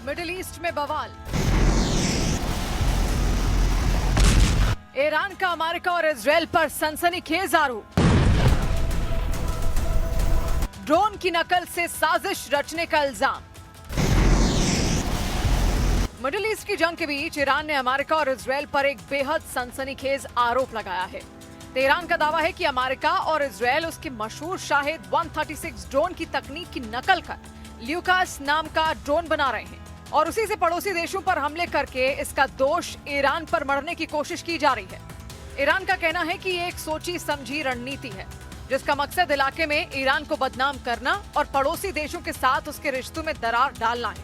Middle east में बवाल। Iran का अमेरिका और इजरायल पर सनसनीखेज आरोप। ड्रोन की नकल से साजिश रचने का इल्जाम। मिडिल ईस्ट की जंग के बीच ईरान ने अमेरिका और इजरायल पर एक बेहद सनसनीखेज आरोप लगाया है। तेहरान का दावा है कि अमेरिका और इजरायल उसके मशहूर शाहिद 136 ड्रोन की तकनीक की नकल कर ल्यूकास नाम का ड्रोन बना रहे हैं और उसी से पड़ोसी देशों पर हमले करके इसका दोष ईरान पर मढ़ने की कोशिश की जा रही है। ईरान का कहना है कि ये एक सोची समझी रणनीति है जिसका मकसद इलाके में ईरान को बदनाम करना और पड़ोसी देशों के साथ उसके रिश्तों में दरार डालना है।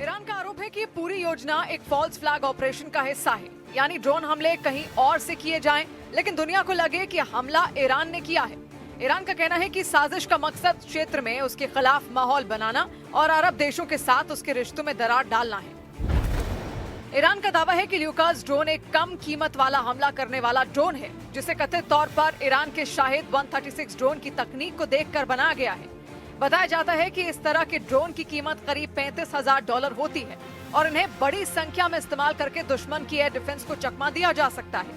ईरान का आरोप है कि पूरी योजना एक फॉल्स फ्लैग ऑपरेशन का हिस्सा है, यानी ड्रोन हमले कहीं और से किए जाएं, लेकिन दुनिया को लगे कि हमला ईरान ने किया है। ईरान का कहना है कि साजिश का मकसद क्षेत्र में उसके खिलाफ माहौल बनाना और अरब देशों के साथ उसके रिश्तों में दरार डालना है। ईरान का दावा है कि ल्यूकास ड्रोन एक कम कीमत वाला हमला करने वाला ड्रोन है जिसे कथित तौर पर ईरान के शाहिद 136 ड्रोन की तकनीक को देखकर बनाया गया है। बताया जाता है कि इस तरह के ड्रोन की कीमत करीब $35,000 होती है और इन्हें बड़ी संख्या में इस्तेमाल करके दुश्मन की एयर डिफेंस को चकमा दिया जा सकता है।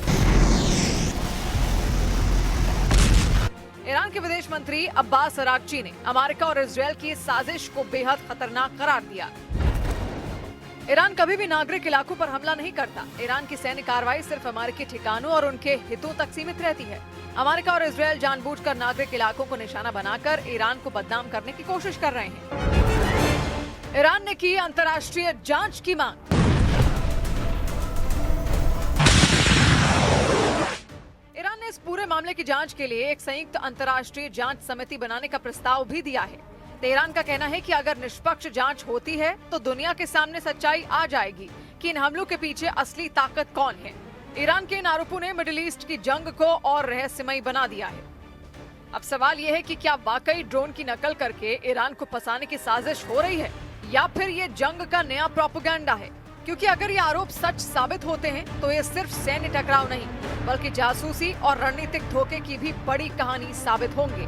ईरान के विदेश मंत्री अब्बास अरागची ने अमेरिका और इजरायल की इस साजिश को बेहद खतरनाक करार दिया। ईरान कभी भी नागरिक इलाकों पर हमला नहीं करता। ईरान की सैन्य कार्रवाई सिर्फ अमेरिकी ठिकानों और उनके हितों तक सीमित रहती है। अमेरिका और इजरायल जानबूझकर नागरिक इलाकों को निशाना बनाकर ईरान को बदनाम करने की कोशिश कर रहे हैं। ईरान ने की अंतर्राष्ट्रीय जांच की मांग। ईरान ने इस पूरे मामले की जांच के लिए एक संयुक्त अंतर्राष्ट्रीय जांच समिति बनाने का प्रस्ताव भी दिया है। तेहरान का कहना है कि अगर निष्पक्ष जांच होती है तो दुनिया के सामने सच्चाई आ जाएगी कि इन हमलों के पीछे असली ताकत कौन है। ईरान के इन आरोपों ने मिडिल ईस्ट की जंग को और रहस्यमयी बना दिया है। अब सवाल यह है कि क्या वाकई ड्रोन की नकल करके ईरान को फंसाने की साजिश हो रही है या फिर ये जंग का नया प्रोपेगेंडा है, क्योंकि अगर ये आरोप सच साबित होते हैं तो ये सिर्फ सैन्य टकराव नहीं बल्कि जासूसी और रणनीतिक धोखे की भी बड़ी कहानी साबित होंगे।